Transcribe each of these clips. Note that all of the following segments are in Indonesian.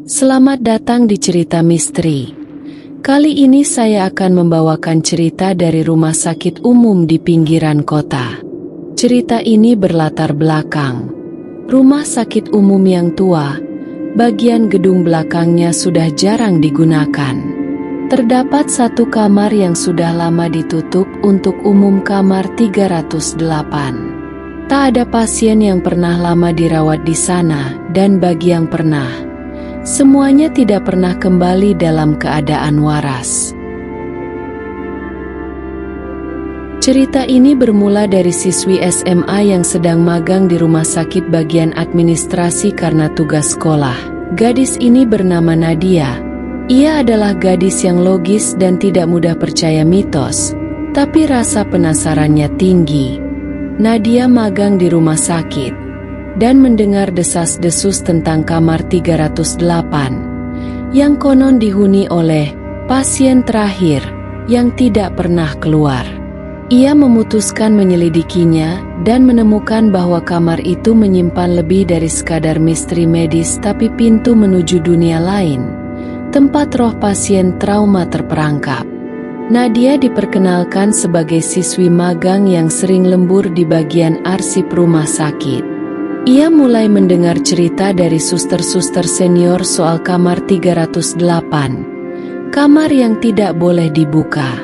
Selamat datang di Cerita Misteri. Kali ini saya akan membawakan cerita dari rumah sakit umum di pinggiran kota. Cerita ini berlatar belakang rumah sakit umum yang tua. Bagian gedung belakangnya sudah jarang digunakan. Terdapat satu kamar yang sudah lama ditutup untuk umum, kamar 308. Tak ada pasien yang pernah lama dirawat di sana, dan bagi yang pernah, semuanya tidak pernah kembali dalam keadaan waras. Cerita ini bermula dari siswi SMA yang sedang magang di rumah sakit bagian administrasi karena tugas sekolah. Gadis ini bernama Nadia. Ia adalah gadis yang logis dan tidak mudah percaya mitos, tapi rasa penasarannya tinggi. Nadia magang di rumah sakit dan mendengar desas-desus tentang kamar 308 yang konon dihuni oleh pasien terakhir yang tidak pernah keluar. Ia memutuskan menyelidikinya dan menemukan bahwa kamar itu menyimpan lebih dari sekadar misteri medis, tapi pintu menuju dunia lain, tempat roh pasien trauma terperangkap. Nadia diperkenalkan sebagai siswi magang yang sering lembur di bagian arsip rumah sakit. Ia mulai mendengar cerita dari suster-suster senior soal kamar 308, kamar yang tidak boleh dibuka.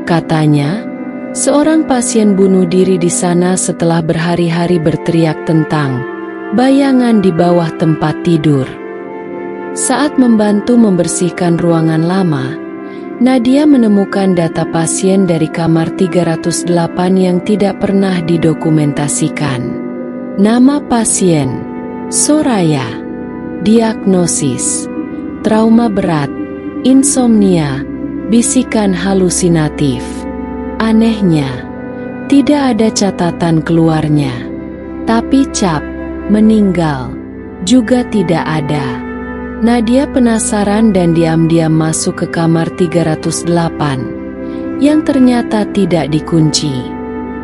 Katanya, seorang pasien bunuh diri di sana setelah berhari-hari berteriak tentang bayangan di bawah tempat tidur. Saat membantu membersihkan ruangan lama, Nadia menemukan data pasien dari kamar 308 yang tidak pernah didokumentasikan. Nama pasien, Soraya. Diagnosis, trauma berat, insomnia, bisikan halusinatif. Anehnya, tidak ada catatan keluarnya. Tapi cap, meninggal, juga tidak ada. Nadia penasaran dan diam-diam masuk ke kamar 308, yang ternyata tidak dikunci.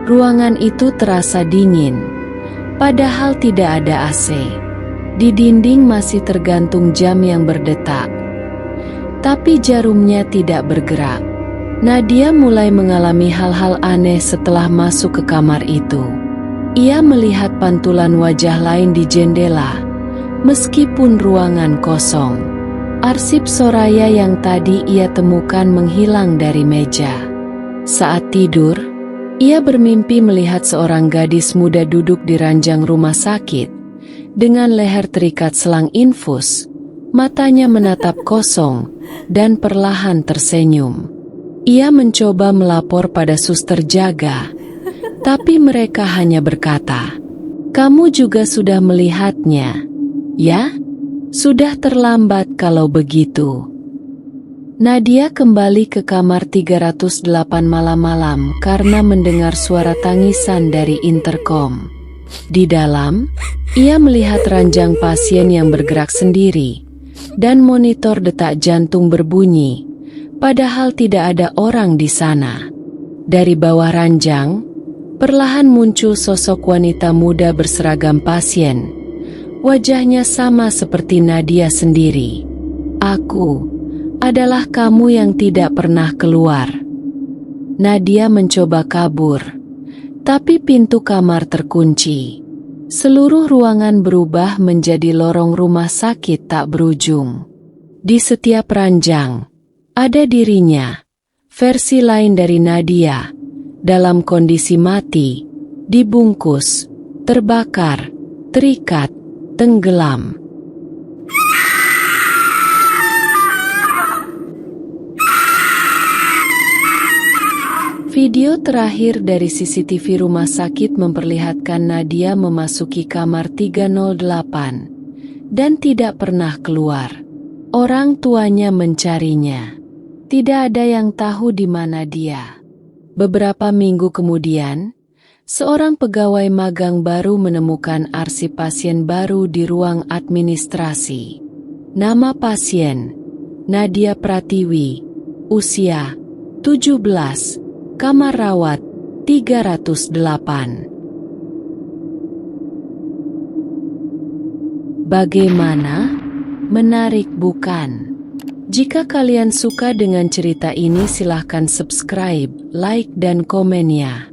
Ruangan itu terasa dingin, padahal tidak ada AC. Di dinding masih tergantung jam yang berdetak, tapi jarumnya tidak bergerak. Nadia mulai mengalami hal-hal aneh setelah masuk ke kamar itu. Ia melihat pantulan wajah lain di jendela, meskipun ruangan kosong. Arsip Soraya yang tadi ia temukan menghilang dari meja. Saat tidur, ia bermimpi melihat seorang gadis muda duduk di ranjang rumah sakit, dengan leher terikat selang infus, matanya menatap kosong, dan perlahan tersenyum. Ia mencoba melapor pada suster jaga, tapi mereka hanya berkata, "Kamu juga sudah melihatnya, ya? Sudah terlambat kalau begitu." Nadia kembali ke kamar 308 malam-malam karena mendengar suara tangisan dari interkom. Di dalam, ia melihat ranjang pasien yang bergerak sendiri, dan monitor detak jantung berbunyi, padahal tidak ada orang di sana. Dari bawah ranjang, perlahan muncul sosok wanita muda berseragam pasien. Wajahnya sama seperti Nadia sendiri. "Aku adalah kamu yang tidak pernah keluar." Nadia mencoba kabur, tapi pintu kamar terkunci. Seluruh ruangan berubah menjadi lorong rumah sakit tak berujung. Di setiap ranjang, ada dirinya, versi lain dari Nadia, dalam kondisi mati, dibungkus, terbakar, terikat, tenggelam. Video terakhir dari CCTV rumah sakit memperlihatkan Nadia memasuki kamar 308 dan tidak pernah keluar. Orang tuanya mencarinya. Tidak ada yang tahu di mana dia. Beberapa minggu kemudian, seorang pegawai magang baru menemukan arsip pasien baru di ruang administrasi. Nama pasien, Nadia Pratiwi, usia 17, kamar rawat 308. Bagaimana? Menarik bukan? Jika kalian suka dengan cerita ini silahkan subscribe, like dan komen ya.